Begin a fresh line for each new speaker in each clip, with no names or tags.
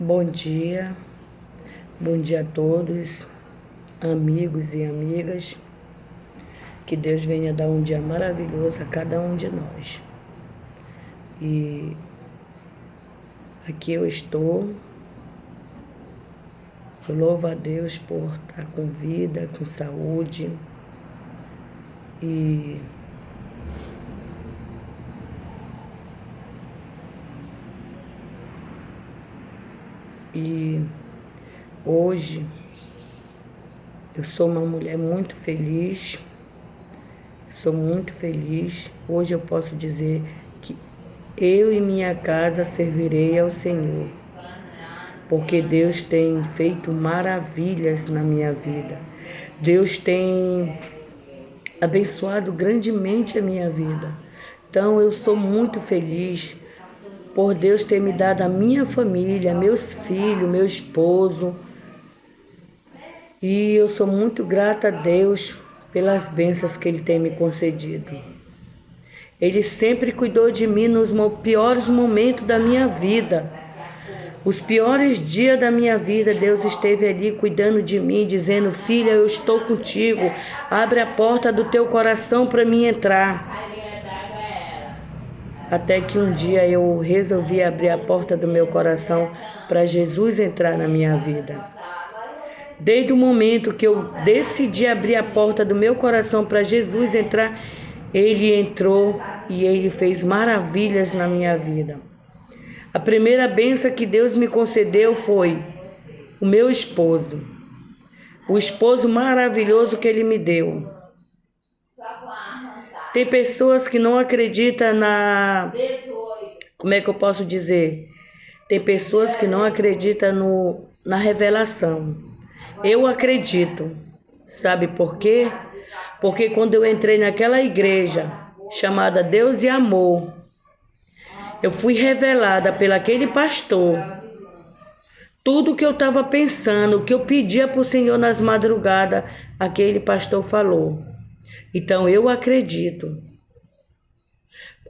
Bom dia a todos, amigos e amigas. Que Deus venha dar um dia maravilhoso a cada um de nós. E aqui eu estou. Eu louvo a Deus por estar com vida, com saúde. E hoje eu sou uma mulher muito feliz. Sou muito feliz. Hoje eu posso dizer que eu e minha casa servirei ao Senhor, porque Deus tem feito maravilhas na minha vida. Deus tem abençoado grandemente a minha vida. Então eu sou muito feliz por Deus ter me dado a minha família, meus filhos, meu esposo. E eu sou muito grata a Deus pelas bênçãos que Ele tem me concedido. Ele sempre cuidou de mim nos piores momentos da minha vida. Os piores dias da minha vida, Deus esteve ali cuidando de mim, dizendo: filha, eu estou contigo. Abre a porta do teu coração para mim entrar. Até que um dia eu resolvi abrir a porta do meu coração para Jesus entrar na minha vida. Desde o momento que eu decidi abrir a porta do meu coração para Jesus entrar, Ele entrou e Ele fez maravilhas na minha vida. A primeira bênção que Deus me concedeu foi o meu esposo. O esposo maravilhoso que Ele me deu. Tem pessoas que não acreditam Como é que eu posso dizer? Tem pessoas que não acreditam na revelação. Eu acredito. Sabe por quê? Porque quando eu entrei naquela igreja chamada Deus e Amor, eu fui revelada pelo aquele pastor. Tudo que eu estava pensando, o que eu pedia para o Senhor nas madrugadas, aquele pastor falou. Então eu acredito.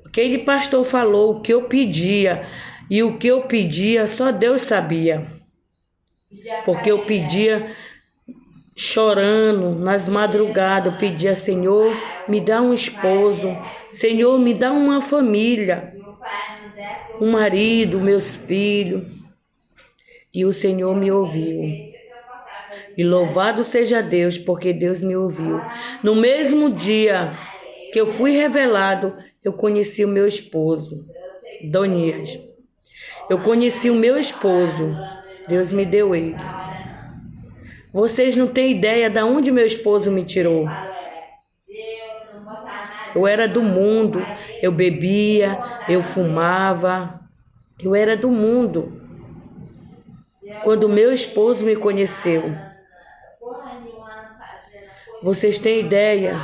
Aquele pastor falou o que eu pedia, e o que eu pedia só Deus sabia. Porque eu pedia chorando nas madrugadas, eu pedia: Senhor, me dá um esposo, Senhor, me dá uma família, um marido, meus filhos. E o Senhor me ouviu. E louvado seja Deus, porque Deus me ouviu. No mesmo dia que eu fui revelado, eu conheci o meu esposo, Donias. Eu conheci o meu esposo, Deus me deu ele. Vocês não têm ideia de onde meu esposo me tirou. Eu era do mundo, eu bebia, eu fumava, eu era do mundo. Quando meu esposo me conheceu, vocês têm ideia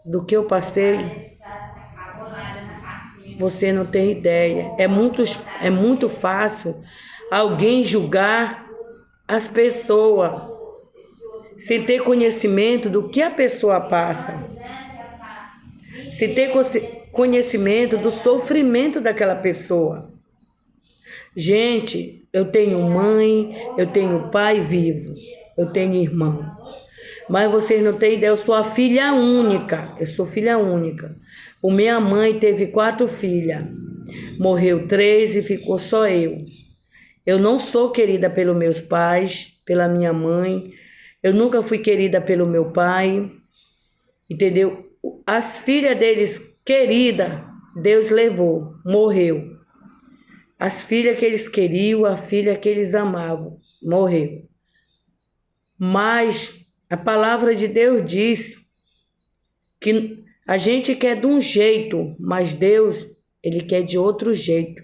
do que eu passei? Você não tem ideia. É muito fácil alguém julgar as pessoas sem ter conhecimento do que a pessoa passa, sem ter conhecimento do sofrimento daquela pessoa. Gente, eu tenho mãe, eu tenho pai vivo, eu tenho irmão. Mas vocês não têm ideia, eu sou a filha única. Eu sou filha única. Minha mãe teve 4 filhas. Morreu 3 e ficou só eu. Eu não sou querida pelos meus pais, pela minha mãe. Eu nunca fui querida pelo meu pai. Entendeu? As filhas deles, querida, Deus levou, morreu. As filhas que eles queriam, a filha que eles amavam, morreu. Mas a palavra de Deus diz que a gente quer de um jeito, mas Deus, Ele quer de outro jeito.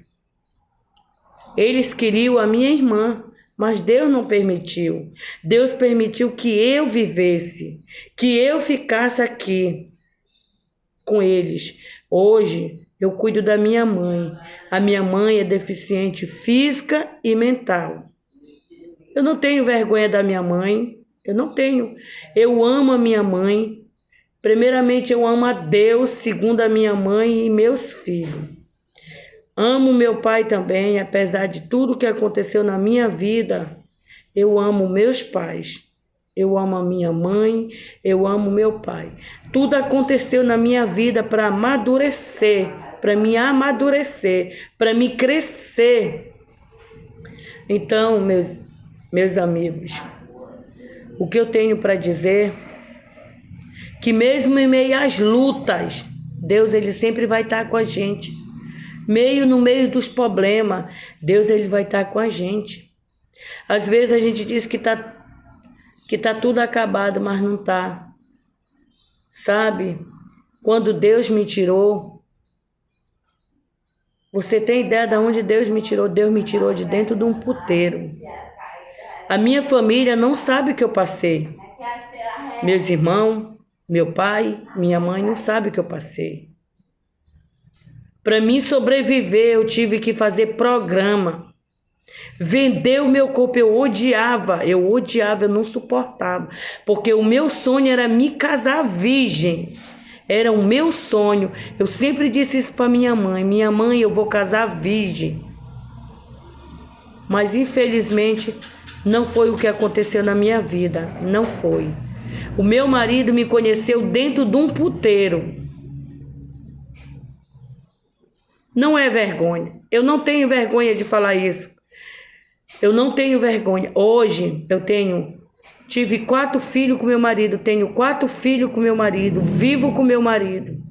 Eles queriam a minha irmã, mas Deus não permitiu. Deus permitiu que eu vivesse, que eu ficasse aqui com eles. Hoje eu cuido da minha mãe. A minha mãe é deficiente física e mental. Eu não tenho vergonha da minha mãe. Eu não tenho. Eu amo a minha mãe. Primeiramente, eu amo a Deus, segundo a minha mãe e meus filhos. Amo meu pai também, apesar de tudo que aconteceu na minha vida. Eu amo meus pais. Eu amo a minha mãe, eu amo meu pai. Tudo aconteceu na minha vida para amadurecer, para me crescer. Então, meus amigos, o que eu tenho para dizer, que mesmo em meio às lutas, Deus ele sempre vai estar com a gente. No meio dos problemas, Deus ele vai estar com a gente. Às vezes a gente diz que tá tudo acabado, mas não tá. Sabe? Quando Deus me tirou, você tem ideia de onde Deus me tirou? Deus me tirou de dentro de um puteiro. A minha família não sabe o que eu passei. Meus irmãos, meu pai, minha mãe não sabem o que eu passei. Para mim sobreviver, eu tive que fazer programa. Vender o meu corpo, eu odiava, eu não suportava. Porque o meu sonho era me casar virgem. Era o meu sonho. Eu sempre disse isso para minha mãe. Minha mãe, eu vou casar virgem. Mas infelizmente não foi o que aconteceu na minha vida. Não foi. O meu marido me conheceu dentro de um puteiro. Não é vergonha. Eu não tenho vergonha de falar isso. Eu não tenho vergonha. Hoje tive 4 filhos com meu marido, tenho 4 filhos com meu marido, vivo com meu marido.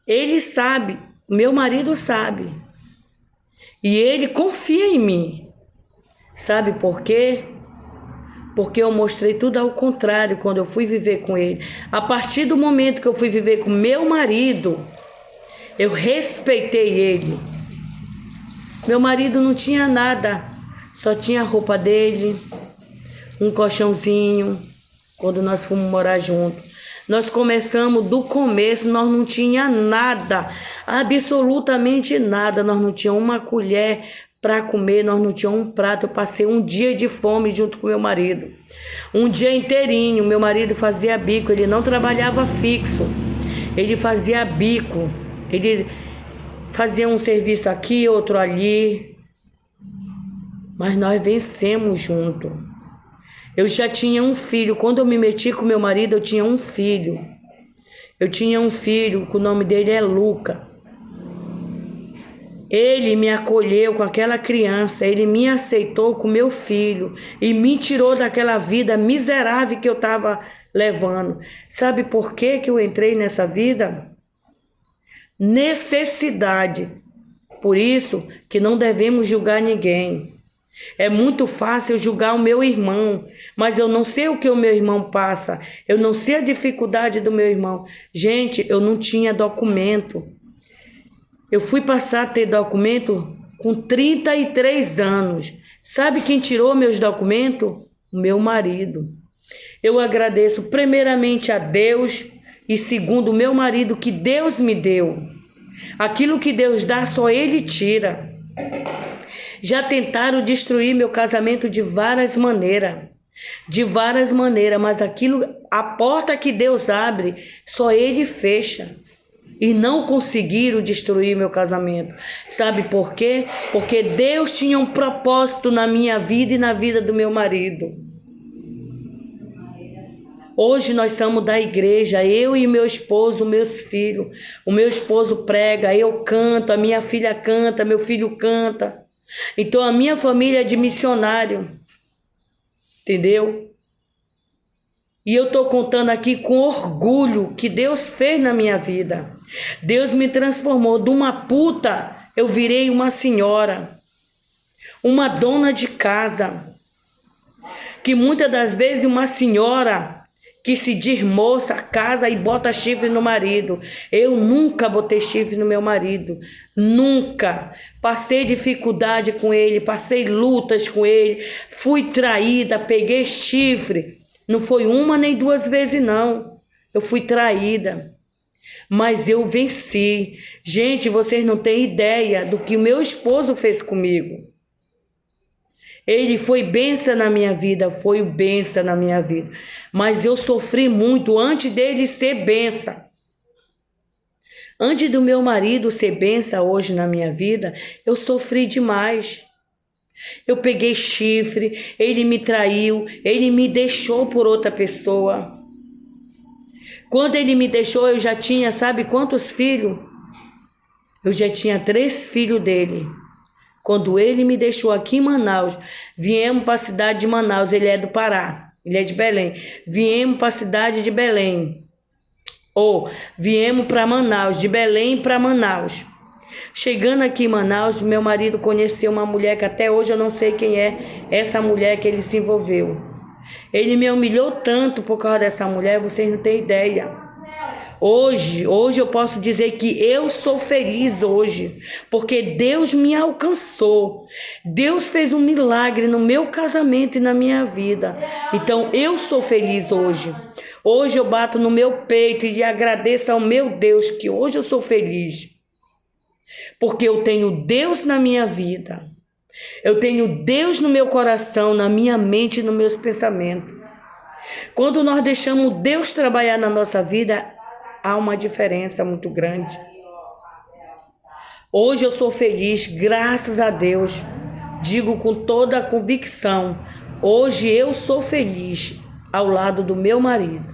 Ele sabe, meu marido sabe. E ele confia em mim. Sabe por quê? Porque eu mostrei tudo ao contrário quando eu fui viver com ele. A partir do momento que eu fui viver com meu marido, eu respeitei ele. Meu marido não tinha nada, só tinha a roupa dele, um colchãozinho, quando nós fomos morar juntos. Nós começamos do começo, nós não tinha nada, absolutamente nada. Nós não tínhamos uma colher para comer, nós não tínhamos um prato. Eu passei um dia de fome junto com meu marido. Um dia inteirinho, meu marido fazia bico, ele não trabalhava fixo. Ele fazia bico, ele fazia um serviço aqui, outro ali. Mas nós vencemos junto. Eu já tinha um filho. Quando eu me meti com meu marido, eu tinha um filho. Eu tinha um filho, que o nome dele é Luca. Ele me acolheu com aquela criança. Ele me aceitou com meu filho. E me tirou daquela vida miserável que eu estava levando. Sabe por que eu entrei nessa vida? Necessidade. Por isso que não devemos julgar ninguém. É muito fácil julgar o meu irmão, mas eu não sei o que o meu irmão passa. Eu não sei a dificuldade do meu irmão. Gente, eu não tinha documento. Eu fui passar a ter documento com 33 anos. Sabe quem tirou meus documentos? O meu marido. Eu agradeço primeiramente a Deus e segundo o meu marido que Deus me deu. Aquilo que Deus dá, só Ele tira. Já tentaram destruir meu casamento de várias maneiras. Mas a porta que Deus abre, só Ele fecha. E não conseguiram destruir meu casamento. Sabe por quê? Porque Deus tinha um propósito na minha vida e na vida do meu marido. Hoje nós somos da igreja, eu e meu esposo, meus filhos. O meu esposo prega, eu canto, a minha filha canta, meu filho canta. Então a minha família é de missionário. Entendeu? E eu estou contando aqui com orgulho que Deus fez na minha vida. Deus me transformou de uma puta, eu virei uma senhora, uma dona de casa. Que muitas das vezes uma senhora que se diz moça, casa e bota chifre no marido. Eu nunca botei chifre no meu marido. Nunca. Passei dificuldade com ele, passei lutas com ele, fui traída, peguei chifre. Não foi uma nem 2 vezes, não. Eu fui traída. Mas eu venci. Gente, vocês não têm ideia do que o meu esposo fez comigo. Ele foi bênção na minha vida, foi bênção na minha vida. Mas eu sofri muito antes dele ser bênção. Antes do meu marido ser bênção hoje na minha vida, eu sofri demais. Eu peguei chifre, ele me traiu, ele me deixou por outra pessoa. Quando ele me deixou, eu já tinha, sabe quantos filhos? Eu já tinha 3 filhos dele. Quando ele me deixou aqui em Manaus, viemos para a cidade de Manaus, ele é do Pará, ele é de Belém. Viemos para a cidade de Belém. Viemos para Manaus, de Belém para Manaus. Chegando aqui em Manaus, meu marido conheceu uma mulher que até hoje eu não sei quem é essa mulher que ele se envolveu. Ele me humilhou tanto por causa dessa mulher, vocês não têm ideia. Hoje eu posso dizer que eu sou feliz hoje, porque Deus me alcançou. Deus fez um milagre no meu casamento e na minha vida. Então eu sou feliz hoje. Hoje eu bato no meu peito e agradeço ao meu Deus que hoje eu sou feliz. Porque eu tenho Deus na minha vida. Eu tenho Deus no meu coração, na minha mente e nos meus pensamentos. Quando nós deixamos Deus trabalhar na nossa vida, há uma diferença muito grande. Hoje eu sou feliz, graças a Deus. Digo com toda a convicção. Hoje eu sou feliz ao lado do meu marido.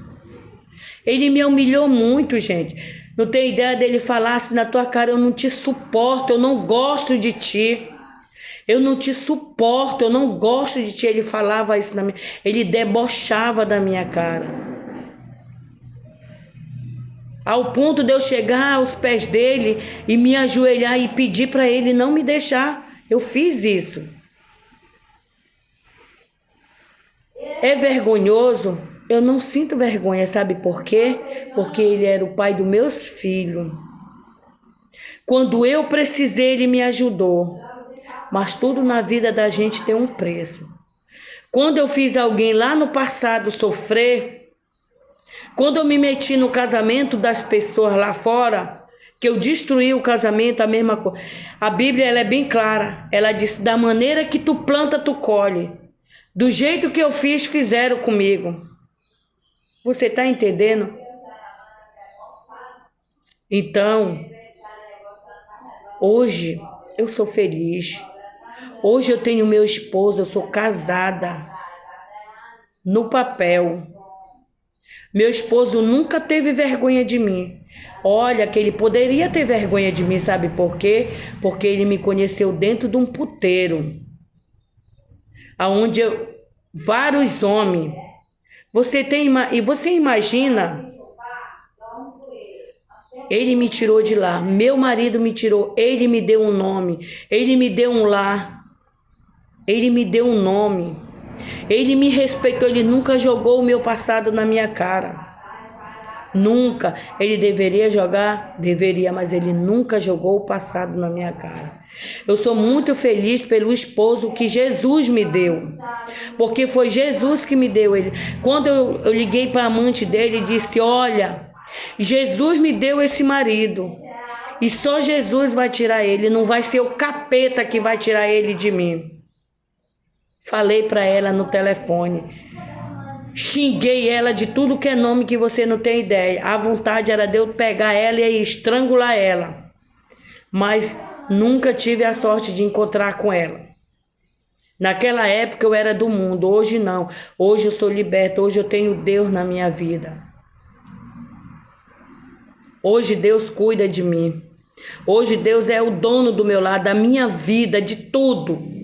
Ele me humilhou muito, gente. Não tem ideia dele falar assim na tua cara: eu não te suporto, eu não gosto de ti. Eu não te suporto, eu não gosto de ti. Ele falava isso na minha... Ele debochava da minha cara. Ao ponto de eu chegar aos pés dele e me ajoelhar e pedir para ele não me deixar. Eu fiz isso. É vergonhoso? Eu não sinto vergonha, sabe por quê? Porque ele era o pai dos meus filhos. Quando eu precisei, ele me ajudou. Mas tudo na vida da gente tem um preço. Quando eu fiz alguém lá no passado sofrer, quando eu me meti no casamento das pessoas lá fora, que eu destruí o casamento, a mesma coisa. A Bíblia ela é bem clara. Ela diz: da maneira que tu planta, tu colhe. Do jeito que eu fiz, fizeram comigo. Você está entendendo? Então, hoje eu sou feliz. Hoje eu tenho meu esposo, eu sou casada. No papel. Meu esposo nunca teve vergonha de mim. Olha, que ele poderia ter vergonha de mim, sabe por quê? Porque ele me conheceu dentro de um puteiro. Aonde vários homens. E você imagina? Ele me tirou de lá. Meu marido me tirou. Ele me deu um nome. Ele me deu um lar. Ele me deu um nome. Ele me respeitou, ele nunca jogou o meu passado na minha cara. Nunca. Ele deveria jogar? Deveria, mas ele nunca jogou o passado na minha cara. Eu sou muito feliz pelo esposo que Jesus me deu. Porque foi Jesus que me deu ele. Quando eu liguei para a amante dele e disse: olha, Jesus me deu esse marido. E só Jesus vai tirar ele. Não vai ser o capeta que vai tirar ele de mim. Falei para ela no telefone. Xinguei ela de tudo que é nome que você não tem ideia. A vontade era de eu pegar ela e estrangular ela. Mas nunca tive a sorte de encontrar com ela. Naquela época eu era do mundo, hoje não. Hoje eu sou liberta, hoje eu tenho Deus na minha vida. Hoje Deus cuida de mim. Hoje Deus é o dono do meu lar, da minha vida, de tudo.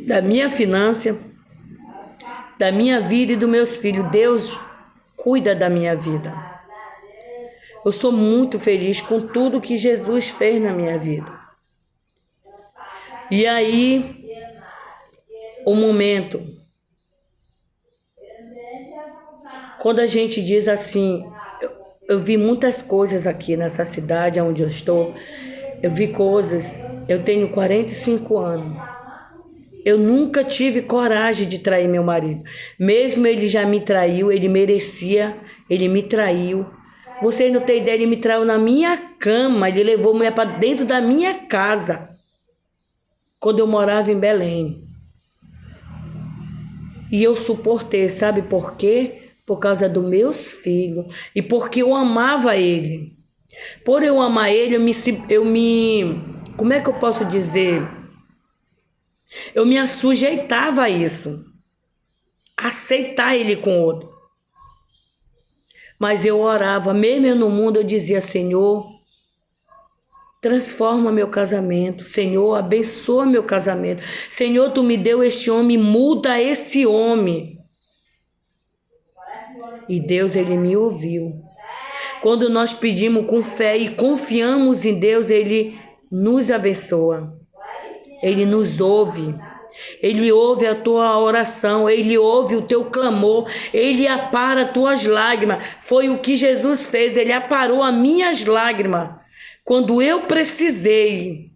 Da minha finança, da minha vida e dos meus filhos. Deus cuida da minha vida. Eu sou muito feliz com tudo que Jesus fez na minha vida. E aí, o momento, quando a gente diz assim, eu vi muitas coisas aqui nessa cidade onde eu estou. Eu vi coisas, eu tenho 45 anos. Eu nunca tive coragem de trair meu marido. Mesmo ele já me traiu, ele merecia, ele me traiu. Vocês não têm ideia, ele me traiu na minha cama, ele levou a mulher para dentro da minha casa. Quando eu morava em Belém. E eu suportei, sabe por quê? Por causa dos meus filhos. E porque eu amava ele. Por eu amar ele, como é que eu posso dizer? Eu me assujeitava a isso, aceitar ele com outro. Mas eu orava, mesmo eu no mundo, eu dizia: Senhor, transforma meu casamento. Senhor, abençoa meu casamento. Senhor, tu me deu este homem, muda esse homem. E Deus, ele me ouviu. Quando nós pedimos com fé e confiamos em Deus, ele nos abençoa. Ele nos ouve. Ele ouve a tua oração, ele ouve o teu clamor, ele apara as tuas lágrimas. Foi o que Jesus fez, ele aparou as minhas lágrimas. Quando eu precisei,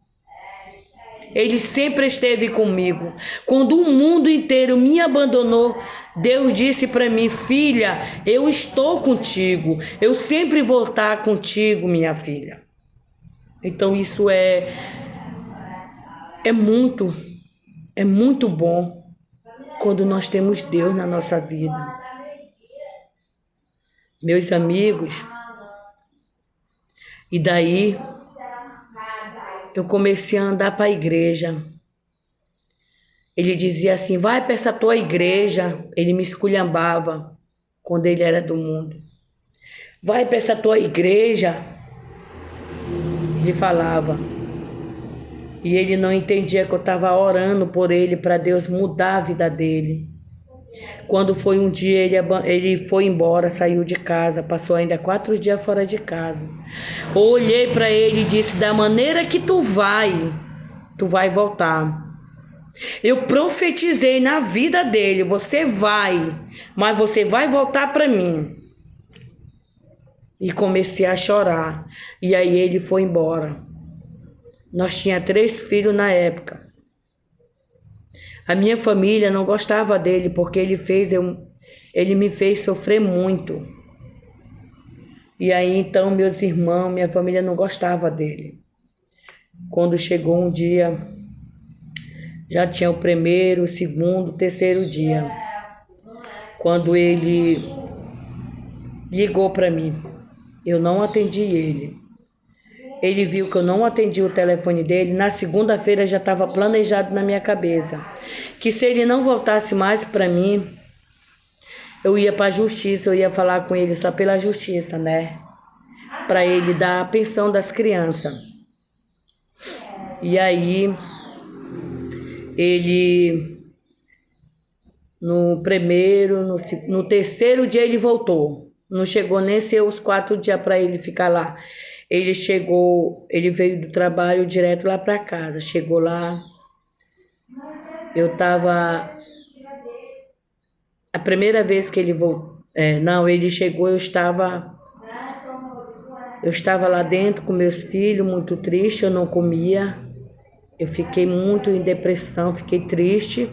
ele sempre esteve comigo. Quando o mundo inteiro me abandonou, Deus disse para mim: filha, eu estou contigo, eu sempre vou estar contigo, minha filha. Então isso é muito bom quando nós temos Deus na nossa vida. Meus amigos, e daí eu comecei a andar para a igreja. Ele dizia assim: vai para essa tua igreja. Ele me esculhambava quando ele era do mundo. Vai para essa tua igreja. Ele falava. E ele não entendia que eu estava orando por ele, para Deus mudar a vida dele. Quando foi um dia, ele foi embora, saiu de casa, passou ainda 4 dias fora de casa. Eu olhei para ele e disse: da maneira que tu vai voltar. Eu profetizei na vida dele: você vai, mas você vai voltar para mim. E comecei a chorar. E aí ele foi embora. Nós tínhamos 3 filhos na época. A minha família não gostava dele porque ele me fez sofrer muito. E aí então meus irmãos, minha família não gostava dele. Quando chegou um dia, já tinha o primeiro, o segundo, o terceiro dia. Quando ele ligou para mim, eu não atendi ele. Ele viu que eu não atendi o telefone dele. Na segunda-feira já estava planejado na minha cabeça que se ele não voltasse mais para mim, eu ia para a justiça, eu ia falar com ele só pela justiça, né? Para ele dar a pensão das crianças. E aí, ele, no terceiro dia ele voltou. Não chegou nem ser os 4 dias para ele ficar lá. Ele veio do trabalho direto lá para casa. Chegou lá, a primeira vez que ele voltou, ele chegou, eu estava lá dentro com meus filhos, muito triste, eu não comia. Eu fiquei muito em depressão, fiquei triste.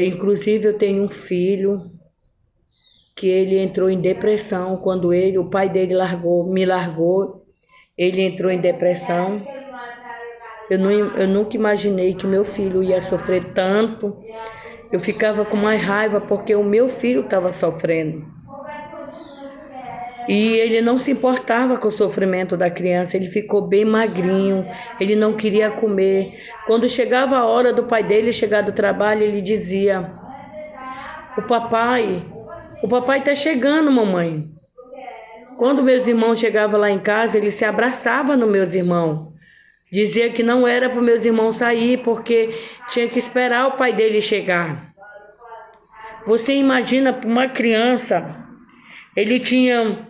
Inclusive eu tenho um filho que ele entrou em depressão quando o pai dele me largou, ele entrou em depressão. Eu nunca imaginei que meu filho ia sofrer tanto. Eu ficava com mais raiva porque o meu filho estava sofrendo. E ele não se importava com o sofrimento da criança, ele ficou bem magrinho, ele não queria comer. Quando chegava a hora do pai dele chegar do trabalho, ele dizia: o papai tá chegando, mamãe. Quando meus irmãos chegavam lá em casa, ele se abraçava nos meus irmãos. Dizia que não era para meus irmãos sair, porque tinha que esperar o pai dele chegar. Você imagina, para uma criança, ele tinha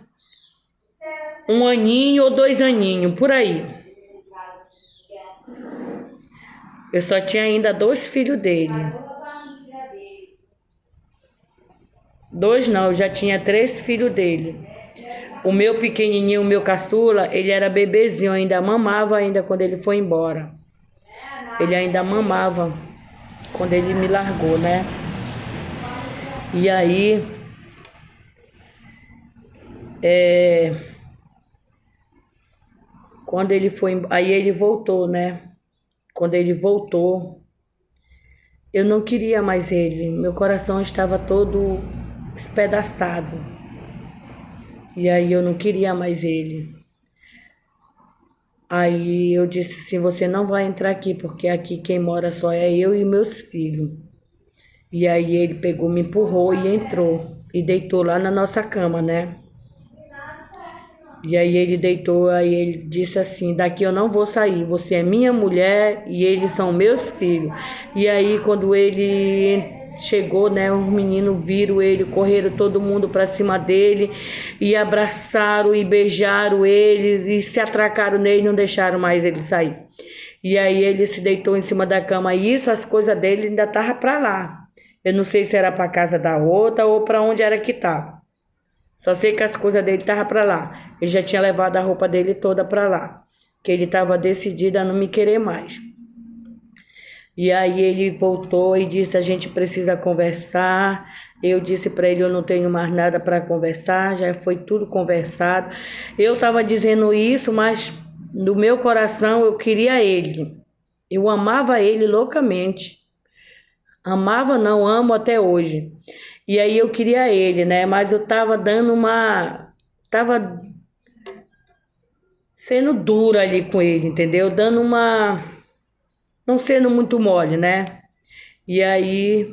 1 aninho ou 2 aninhos, por aí. Eu só tinha ainda 2 filhos dele. 2 não, eu já tinha 3 filhos dele. O meu pequenininho, o meu caçula, ele era bebezinho, ainda mamava ainda quando ele foi embora. Ele ainda mamava quando ele me largou, né? E aí, quando ele foi, aí ele voltou, né? Quando ele voltou, eu não queria mais ele. Meu coração estava todo espedaçado. E aí eu não queria mais ele. Aí eu disse assim, você não vai entrar aqui, porque aqui quem mora só é eu e meus filhos. E aí ele pegou, me empurrou e entrou. E deitou lá na nossa cama, né? E aí ele deitou, aí ele disse assim, daqui eu não vou sair, você é minha mulher e eles são meus filhos. E aí quando ele chegou, né, os meninos viram ele, correram todo mundo para cima dele e abraçaram e beijaram ele e se atracaram nele, não deixaram mais ele sair. E aí ele se deitou em cima da cama e isso, as coisas dele ainda estavam para lá. Eu não sei se era para casa da outra ou para onde era que estava. Só sei que as coisas dele estavam para lá. Ele já tinha levado a roupa dele toda para lá. Que ele estava decidido a não me querer mais. E aí ele voltou e disse, a gente precisa conversar. Eu disse para ele, eu não tenho mais nada para conversar. Já foi tudo conversado. Eu estava dizendo isso, mas no meu coração eu queria ele. Eu amava ele loucamente. Amava, não amo até hoje. E aí eu queria ele, né? Mas eu tava dando uma... Tava sendo dura ali com ele, entendeu? Dando uma... Não sendo muito mole, né? E aí...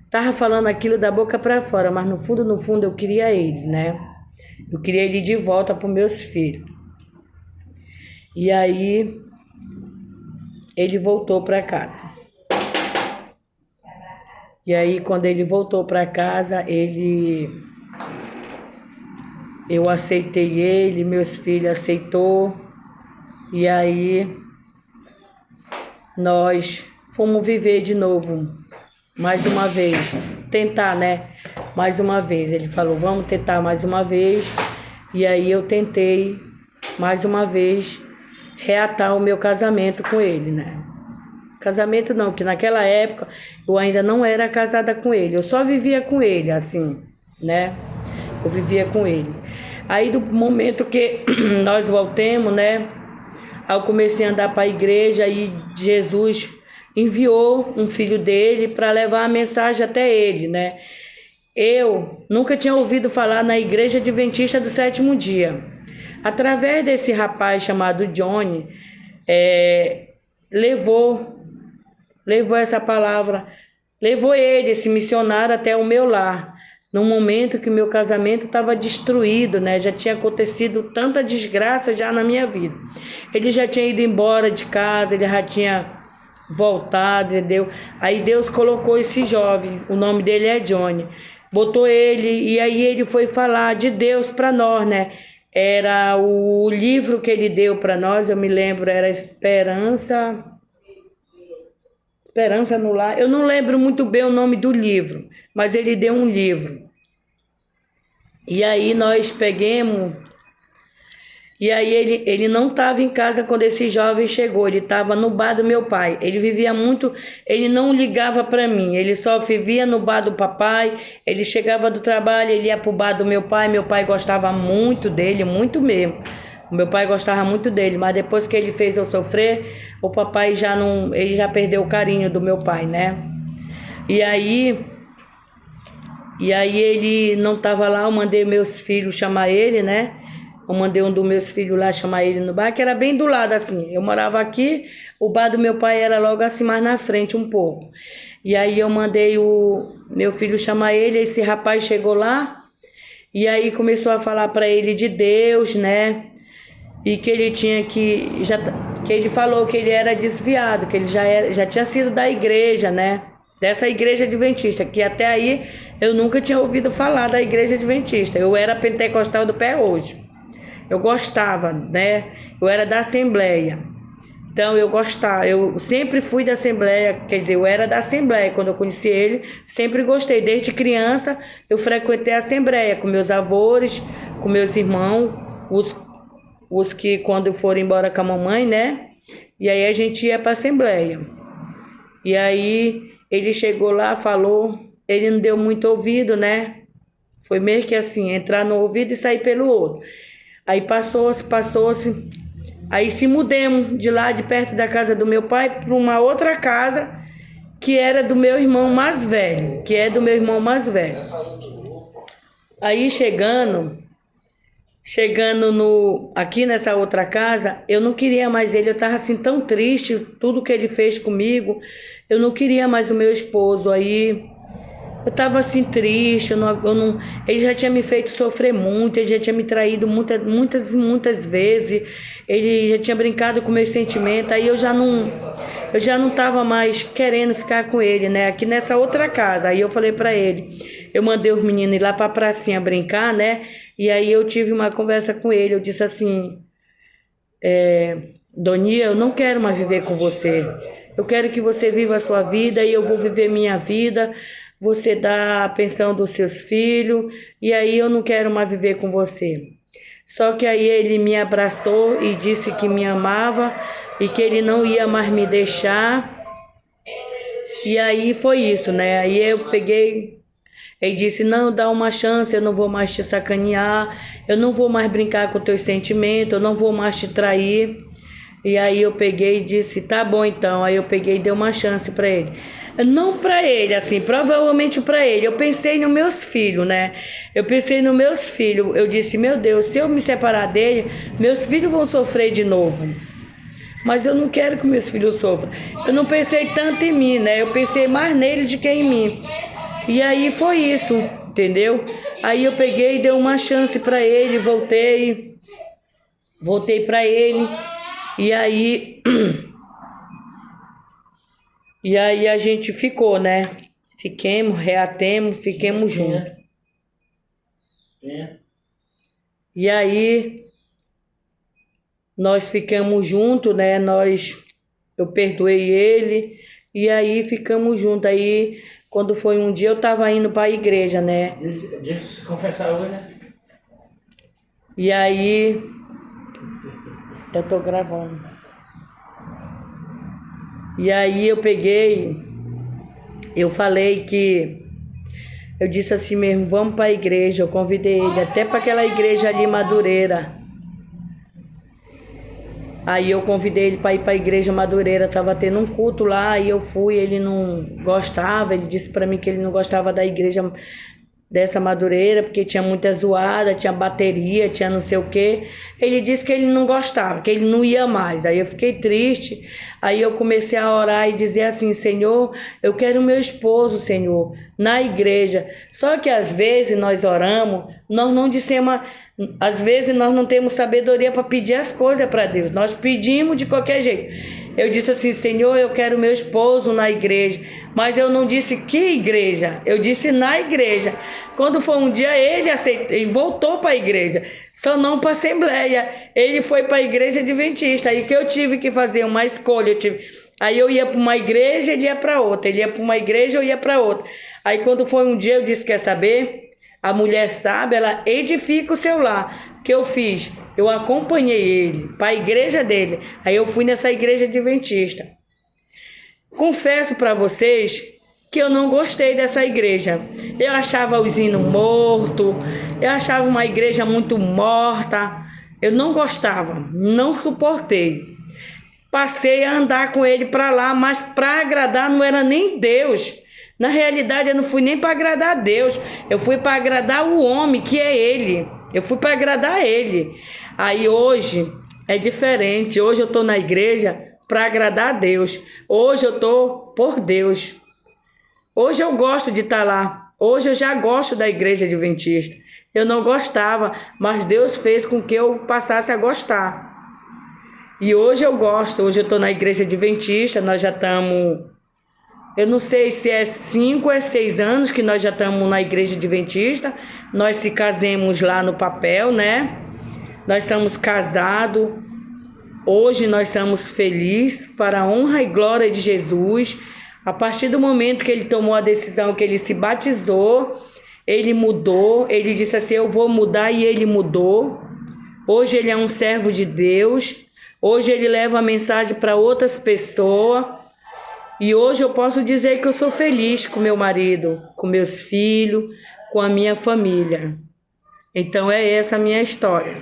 Tava falando aquilo da boca pra fora, mas no fundo eu queria ele, né? Eu queria ele de volta pros meus filhos. E aí... Ele voltou pra casa. E aí, quando ele voltou para casa, eu aceitei ele, meus filhos aceitou. E aí, nós fomos viver de novo, mais uma vez. Tentar, né? Mais uma vez. Ele falou, vamos tentar mais uma vez. E aí, eu tentei, mais uma vez, reatar o meu casamento com ele, né? Casamento não, que naquela época eu ainda não era casada com ele. Eu só vivia com ele, assim, né? Eu vivia com ele. Aí do momento que nós voltamos, né? Aí eu comecei a andar para a igreja e Jesus enviou um filho dele para levar a mensagem até ele, né? Eu nunca tinha ouvido falar na Igreja Adventista do Sétimo Dia. Através desse rapaz chamado Johnny, levou essa palavra, levou ele, esse missionário, até o meu lar, no momento que meu casamento estava destruído, né? Já tinha acontecido tanta desgraça já na minha vida. Ele já tinha ido embora de casa, ele já tinha voltado, entendeu? Aí Deus colocou esse jovem, o nome dele é Johnny, botou ele, e aí ele foi falar de Deus para nós, né? Era o livro que ele deu para nós, eu me lembro, era Esperança no Lar. Eu não lembro muito bem o nome do livro, mas ele deu um livro. E aí nós pegamos... E aí ele não estava em casa quando esse jovem chegou, ele estava no bar do meu pai. Ele vivia muito, ele não ligava para mim, ele só vivia no bar do papai. Ele chegava do trabalho, ele ia para o bar do meu pai gostava muito dele, muito mesmo. O meu pai gostava muito dele, mas depois que ele fez eu sofrer, o papai já não, ele já perdeu o carinho do meu pai, né? E aí ele não estava lá, eu mandei meus filhos chamar ele, né? Eu mandei um dos meus filhos lá chamar ele no bar, que era bem do lado, assim. Eu morava aqui, o bar do meu pai era logo assim, mais na frente um pouco. E aí eu mandei o meu filho chamar ele, esse rapaz chegou lá, e aí começou a falar para ele de Deus, né? E que ele tinha que ele falou que ele era desviado, que ele já tinha sido da igreja, né? Dessa igreja adventista, que até aí eu nunca tinha ouvido falar da igreja adventista. Eu era pentecostal do pé hoje. Eu gostava, né? Eu era da Assembleia. Então eu gostava, eu sempre fui da Assembleia, quer dizer, eu era da Assembleia. Quando eu conheci ele, sempre gostei. Desde criança eu frequentei a Assembleia com meus avós, com meus irmãos, os que quando foram embora com a mamãe, né? E aí a gente ia para a Assembleia. E aí ele chegou lá, falou, ele não deu muito ouvido, né? Foi meio que assim, entrar no ouvido e sair pelo outro. Aí passou-se. Aí se mudemos de lá, de perto da casa do meu pai, para uma outra casa que era do meu irmão mais velho, Aí chegando, chegando aqui nessa outra casa, eu não queria mais ele, eu estava assim tão triste, tudo que ele fez comigo, eu não queria mais o meu esposo, aí eu estava assim triste, ele já tinha me feito sofrer muito, ele já tinha me traído muitas vezes, ele já tinha brincado com meus sentimentos, aí eu já não estava mais querendo ficar com ele, né? Aqui nessa outra casa. Aí eu falei para ele, eu mandei os meninos ir lá para a pracinha brincar, né? E aí eu tive uma conversa com ele, eu disse assim, Donia, eu não quero mais viver com você. Eu quero que você viva a sua vida e eu vou viver minha vida. Você dá a pensão dos seus filhos e aí eu não quero mais viver com você. Só que aí ele me abraçou e disse que me amava e que ele não ia mais me deixar. E aí foi isso, né? Aí eu peguei, ele disse, não, dá uma chance, eu não vou mais te sacanear, eu não vou mais brincar com teus sentimentos, eu não vou mais te trair. E aí eu peguei e disse, tá bom então. Aí eu peguei e dei uma chance para ele. Não para ele, assim, provavelmente para ele. Eu pensei nos meus filhos, né? Eu pensei nos meus filhos. Eu disse, meu Deus, se eu me separar dele, meus filhos vão sofrer de novo. Mas eu não quero que meus filhos sofram. Eu não pensei tanto em mim, né? Eu pensei mais nele do que em mim. E aí foi isso, entendeu? Aí eu peguei e dei uma chance para ele, voltei para ele. E aí a gente ficou, né? Fiquemos, reatemos, fiquemos juntos. E aí nós ficamos juntos, né? Eu perdoei ele e aí ficamos juntos. Aí quando foi um dia eu tava indo para a igreja, né?
Deixa se confessar hoje, né?
E aí eu tô gravando. E aí eu peguei, eu falei que, eu disse assim mesmo, vamos para a igreja. Eu convidei ele até para aquela igreja ali, Madureira. Aí eu convidei ele para ir para a igreja Madureira, tava tendo um culto lá, aí eu fui, ele não gostava, ele disse para mim que ele não gostava da igreja dessa Madureira, porque tinha muita zoada, tinha bateria, tinha não sei o quê. Ele disse que ele não gostava, que ele não ia mais. Aí eu fiquei triste, aí eu comecei a orar e dizer assim, Senhor, eu quero meu esposo, Senhor, na igreja. Só que às vezes nós oramos, nós não dissemos, às vezes nós não temos sabedoria para pedir as coisas para Deus, nós pedimos de qualquer jeito. Eu disse assim, Senhor, eu quero meu esposo na igreja. Mas eu não disse que igreja, eu disse na igreja. Quando foi um dia, ele aceitou, ele voltou para a igreja, só não para a assembleia. Ele foi para a igreja adventista. Aí que eu tive que fazer uma escolha. Aí eu ia para uma igreja, ele ia para outra. Ele ia para uma igreja, eu ia para outra. Aí quando foi um dia, eu disse, quer saber? A mulher sabe, ela edifica o seu lar. O que eu fiz? Eu acompanhei ele para a igreja dele. Aí eu fui nessa igreja adventista. Confesso para vocês que eu não gostei dessa igreja. Eu achava os hinos mortos, eu achava uma igreja muito morta. Eu não gostava, não suportei. Passei a andar com ele para lá, mas para agradar não era nem Deus. Na realidade, eu não fui nem para agradar a Deus. Eu fui para agradar o homem, que é ele. Eu fui para agradar ele. Aí hoje é diferente. Hoje eu estou na igreja para agradar a Deus. Hoje eu estou por Deus. Hoje eu gosto de estar lá. Hoje eu já gosto da igreja adventista. Eu não gostava, mas Deus fez com que eu passasse a gostar. E hoje eu gosto. Hoje eu estou na igreja adventista. Nós já estamos... Eu não sei se é 5 ou 6 anos que nós já estamos na igreja adventista. Nós se casemos lá no papel, né? Nós somos casados. Hoje nós somos felizes para a honra e glória de Jesus. A partir do momento que ele tomou a decisão, que ele se batizou, ele mudou. Ele disse assim, eu vou mudar, e ele mudou. Hoje ele é um servo de Deus. Hoje ele leva a mensagem para outras pessoas. E hoje eu posso dizer que eu sou feliz com meu marido, com meus filhos, com a minha família. Então é essa a minha história.